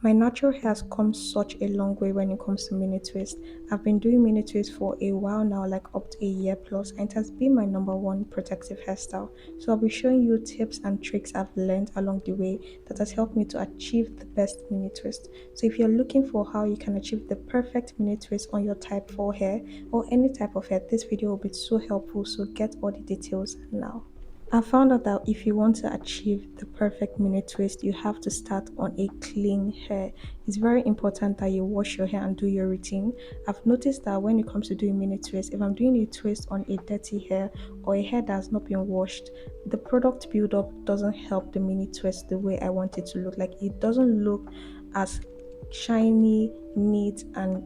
My natural hair has come such a long way when it comes to mini twist. I've been doing mini twist for a while now, like up to a year plus, and it has been my number one protective hairstyle. So I'll be showing you tips and tricks I've learned along the way that has helped me to achieve the best mini twist. So if you're looking for how you can achieve the perfect mini twist on your type 4 hair or any type of hair, this video will be so helpful. So get all the details now. I found out that if you want to achieve the perfect mini twist, you have to start on a clean hair. It's very important that you wash your hair and do your routine. I've noticed that when it comes to doing mini twist, if I'm doing a twist on a dirty hair or a hair that has not been washed, the product buildup doesn't help the mini twist the way I want it to look. Like it doesn't look as shiny, neat, and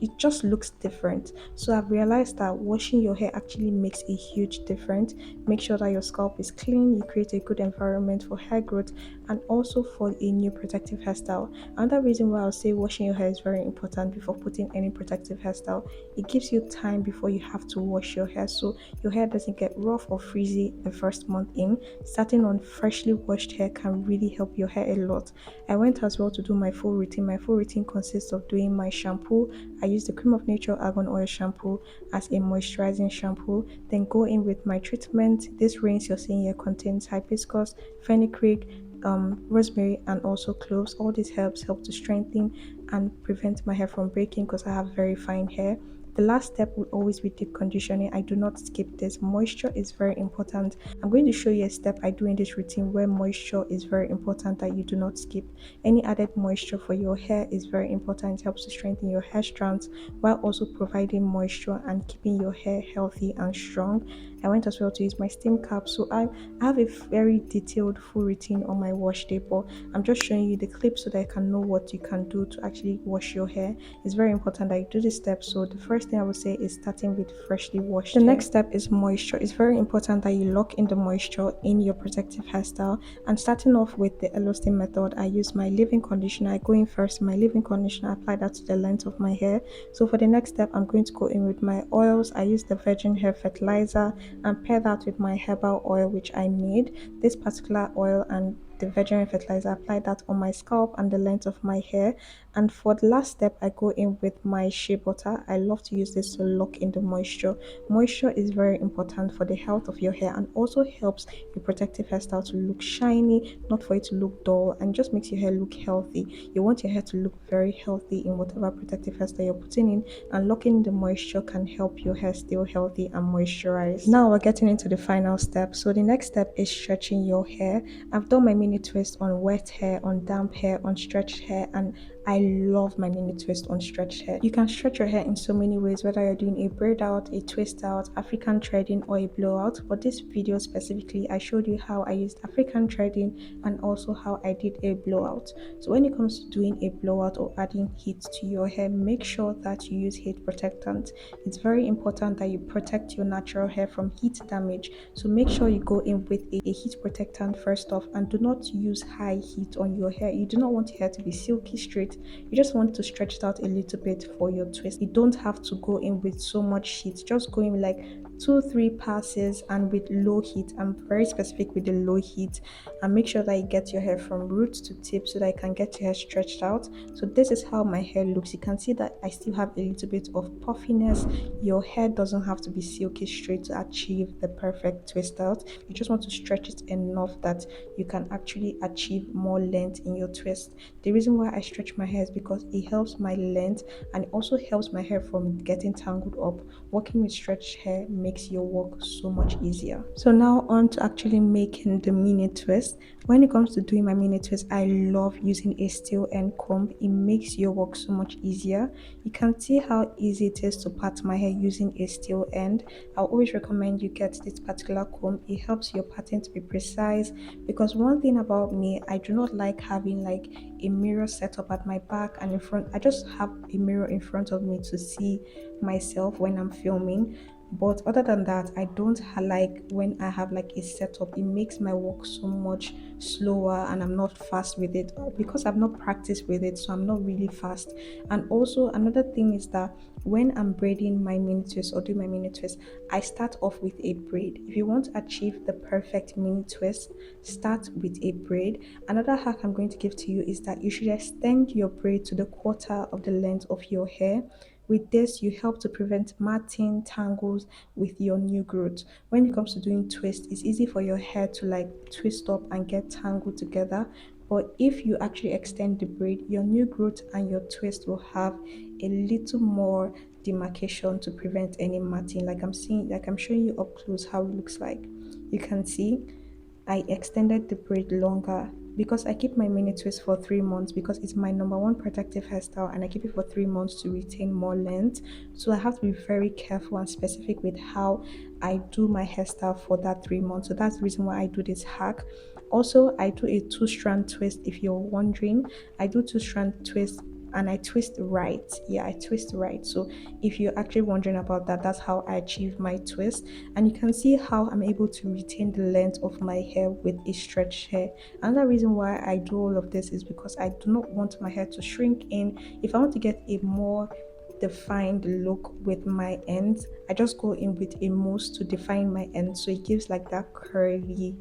it just looks different. So I've realized that washing your hair actually makes a huge difference. Make sure that your scalp is clean, you create a good environment for hair growth and also for a new protective hairstyle. Another reason why I'll say washing your hair is very important before putting any protective hairstyle, it gives you time before you have to wash your hair so your hair doesn't get rough or frizzy the first month in. Starting on freshly washed hair can really help your hair a lot. I went as well to do my full routine. My full routine consists of doing my shampoo. I use the Cream of Nature Argan Oil shampoo as a moisturizing shampoo. Then go in with my treatment. This rinse you're seeing here contains hibiscus, fenugreek, rosemary, and also cloves. All these herbs help to strengthen and prevent my hair from breaking because I have very fine hair. The last step will always be deep conditioning. I do not skip this. Moisture is very important. I'm going to show you a step I do in this routine where moisture is very important that you do not skip. Any added moisture for your hair is very important. It helps to strengthen your hair strands while also providing moisture and keeping your hair healthy and strong. I went as well to use my steam cap. So I have a very detailed full routine on my wash day, but I'm just showing you the clip so that I can know what you can do to actually wash your hair. It's very important that you do this step. So the first thing I would say is starting with freshly washed hair. The next step is moisture. It's very important that you lock in the moisture in your protective hairstyle. And starting off with the Elostin method, I use my leave-in conditioner. I go in first, my leave-in conditioner, apply that to the length of my hair. So for the next step, I'm going to go in with my oils. I use the virgin hair fertilizer and pair that with my herbal oil which I made. This particular oil and the virgin fertilizer, apply that on my scalp and the length of my hair. And for the last step, I go in with my shea butter. I love to use this to lock in the moisture. Moisture is very important for the health of your hair and also helps your protective hairstyle to look shiny, not for it to look dull, and just makes your hair look healthy. You want your hair to look very healthy in whatever protective hairstyle you're putting in, and locking in the moisture can help your hair stay healthy and moisturized. Now we're getting into the final step. So the next step is stretching your hair. I've done my mini twist on wet hair, on damp hair, on stretched hair, and I love my mini twist on stretched hair. You can stretch your hair in so many ways, whether you're doing a braid out, a twist out, African threading, or a blowout. For this video specifically, I showed you how I used African threading and also how I did a blowout. So when it comes to doing a blowout or adding heat to your hair, make sure that you use heat protectant. It's very important that you protect your natural hair from heat damage. So make sure you go in with a heat protectant first off and do not use high heat on your hair. You do not want your hair to be silky straight. You just want to stretch it out a little bit for your twist. You don't have to go in with so much heat. Just go in with like 2-3 passes and with low heat. I'm very specific with the low heat, and make sure that you get your hair from root to tip so that you can get your hair stretched out. So this is how my hair looks. You can see that I still have a little bit of puffiness. Your hair doesn't have to be silky straight to achieve the perfect twist out. You just want to stretch it enough that you can actually achieve more length in your twist. The reason why I stretch my hair is because it helps my length and it also helps my hair from getting tangled up. Working with stretched hair makes your work so much easier. So now on to actually making the mini twist. When it comes to doing my mini twist, I love using a steel end comb. It makes your work so much easier. You can see how easy it is to part my hair using a steel end. I'll always recommend you get this particular comb. It helps your parting to be precise, because one thing about me, I do not like having like a mirror set up at my back and in front. I just have a mirror in front of me to see myself when I'm filming. But other than that, I don't like when I have like a setup. It makes my work so much slower and I'm not fast with it because I've not practiced with it, so I'm not really fast. And also another thing is that when I'm braiding my mini twist or doing my mini twist, I start off with a braid. If you want to achieve the perfect mini twist, start with a braid. Another hack I'm going to give to you is that you should extend your braid to the quarter of the length of your hair. With this, you help to prevent matting, tangles with your new growth. When it comes to doing twist, it's easy for your hair to like twist up and get tangled together. But if you actually extend the braid, your new growth and your twist will have a little more demarcation to prevent any matting. Like I'm showing you up close how it looks like. You can see I extended the braid longer because I keep my mini twist for 3 months because it's my number one protective hairstyle and I keep it for 3 months to retain more length. So I have to be very careful and specific with how I do my hairstyle for that 3 months. So that's the reason why I do this hack. Also, I do a two-strand twist if you're wondering. I do two-strand twist and I twist right. Yeah, I twist right. So if you're actually wondering about that, that's how I achieve my twist. And you can see how I'm able to retain the length of my hair with a stretched hair. Another reason why I do all of this is because I do not want my hair to shrink in. If I want to get a more defined look with my ends, I just go in with a mousse to define my ends so it gives like that curly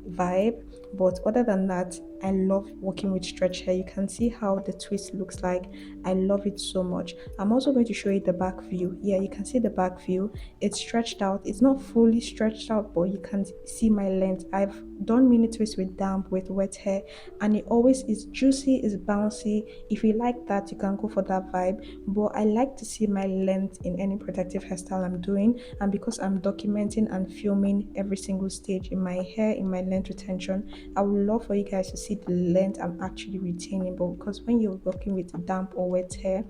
vibe. But other than that, I love working with stretch hair. You can see how the twist looks like. I love it so much. I'm also going to show you the back view. Yeah, you can see the back view. It's stretched out. It's not fully stretched out, but you can see my length. I've done mini twists with damp, with wet hair, and it always is juicy, is bouncy. If you like that, you can go for that vibe. But I like to see my length in any protective hairstyle I'm doing, and because I'm documenting and filming every single stage in my hair, in my length retention, I would love for you guys to see the length I'm actually retaining. But because when you're working with damp or wet hair,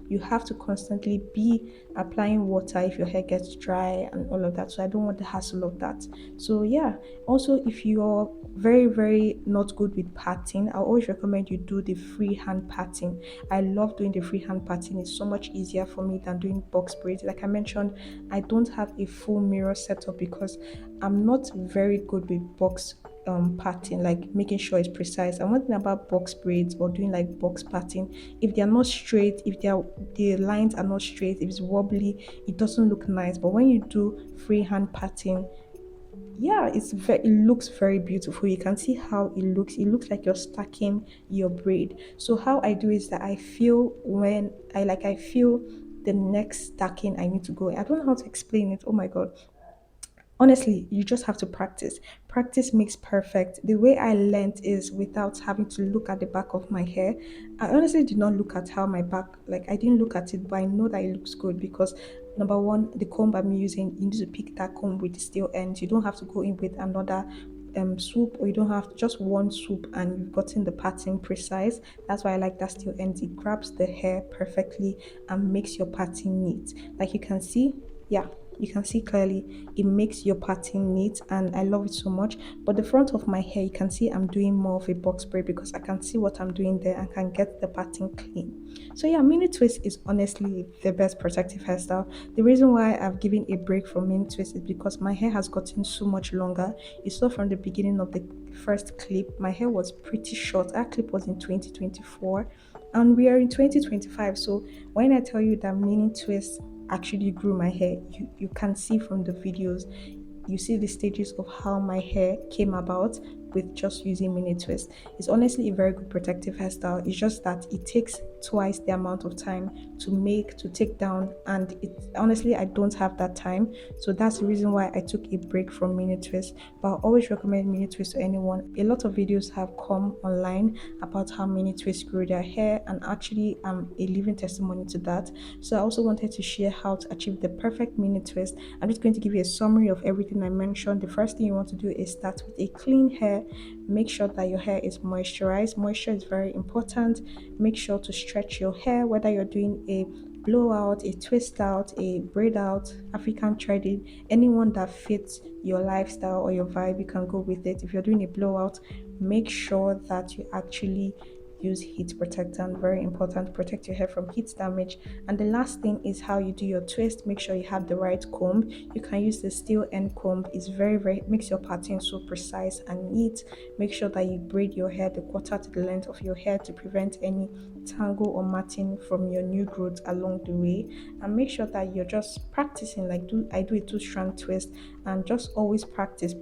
you have to constantly be applying water if your hair gets dry and all of that. So I don't want the hassle of that. So yeah, also if you're very not good with parting, I always recommend you do the freehand parting. I love doing the freehand parting. It's so much easier for me than doing box braids. Like I mentioned, I don't have a full mirror setup because I'm not very good with box parting, like making sure it's precise. And one thing about box braids or doing like box parting, if they're not straight, if they're the lines are not straight, if it's wobbly, it doesn't look nice. But when you do freehand parting, yeah, it looks very beautiful. You can see how it looks like you're stacking your braid. So how I do is that I feel when I feel the next stacking I need to go. I don't know how to explain it. Oh my god. Honestly, you just have to practice. Practice makes perfect. The way I learned is without having to look at the back of my hair. I honestly did not look at how my back, like I didn't look at it, but I know that it looks good because number one, the comb I'm using, you need to pick that comb with the steel ends. You don't have to go in with another swoop, or you don't have just one swoop and you've gotten the pattern precise. That's why I like that steel ends. It grabs the hair perfectly and makes your pattern neat. Like you can see, yeah, you can see clearly it makes your pattern neat and I love it so much. But the front of my hair, you can see I'm doing more of a box braid because I can see what I'm doing there and can get the pattern clean. So yeah, mini twist is honestly the best protective hairstyle. The reason why I've given a break from mini twist is because my hair has gotten so much longer. You saw from the beginning of the first clip, my hair was pretty short. That clip was in 2024 and we are in 2025. So when I tell you that mini twist actually grew my hair, you can see from the videos, you see the stages of how my hair came about with just using mini twist. It's honestly a very good protective hairstyle. It's just that it takes twice the amount of time to take down, and it honestly I don't have that time. So that's the reason why I took a break from mini twist. But I always recommend mini twist to anyone. A lot of videos have come online about how mini twist grew their hair, and actually I'm a living testimony to that. So I also wanted to share how to achieve the perfect mini twist. I'm just going to give you a summary of everything I mentioned. The first thing you want to do is start with a clean hair. Make sure that your hair is moisturized. Moisture is very important. Make sure to stretch your hair, whether you're doing a blowout, a twist out, a braid out, African threading, anyone that fits your lifestyle or your vibe, you can go with it. If you're doing a blowout, make sure that you actually use heat protectant, very important. Protect your hair from heat damage. And the last thing is how you do your twist. Make sure you have the right comb. You can use the steel end comb. It's very makes your pattern so precise and neat. Make sure that you braid your hair the quarter to the length of your hair to prevent any tangle or matting from your new growth along the way. And make sure that you're just practicing, like I do a two-strand twist, and just always practice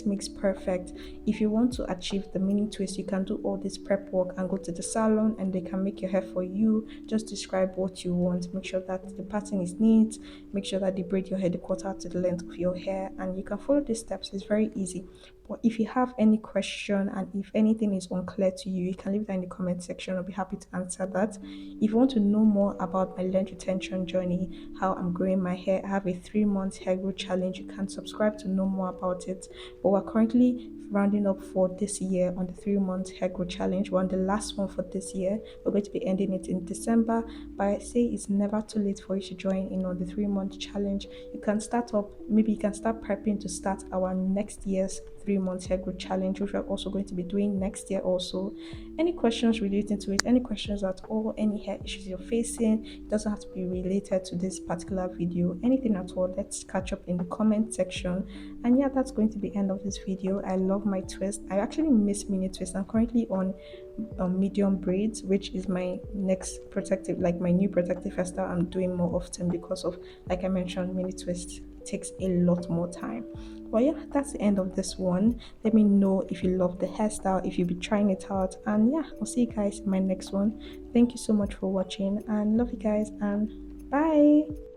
makes perfect. If you want to achieve the mini twist, you can do all this prep work and go to the salon and they can make your hair for you. Just describe what you want, make sure that the pattern is neat, make sure that they braid your hair the quarter to the length of your hair, and you can follow these steps. It's very easy. But if you have any question and if anything is unclear to you, you can leave that in the comment section. I'll be happy to answer that. If you want to know more about my length retention journey, how I'm growing my hair, I have a 3 month hair growth challenge. You can subscribe to know more about it. But we're currently rounding up for this year on the 3 month hair growth challenge. We're on the last one for this year. We're going to be ending it in December. But I say it's never too late for you to join in on the 3 month challenge. You can start up, maybe you can start prepping to start our next year's 3 months hair growth challenge, which we're also going to be doing next year also. Any questions relating to it, any questions at all, any hair issues you're facing, it doesn't have to be related to this particular video, anything at all, let's catch up in the comment section. And yeah, that's going to be the end of this video. I love my twist. I actually miss mini twist. I'm currently on medium braids, which is my next protective, like my new protective hairstyle I'm doing more often because of, like I mentioned, mini twist takes a lot more time. But yeah, that's the end of this one. Let me know if you love the hairstyle, if you'll be trying it out. And yeah, I'll see you guys in my next one. Thank you so much for watching and love you guys and bye.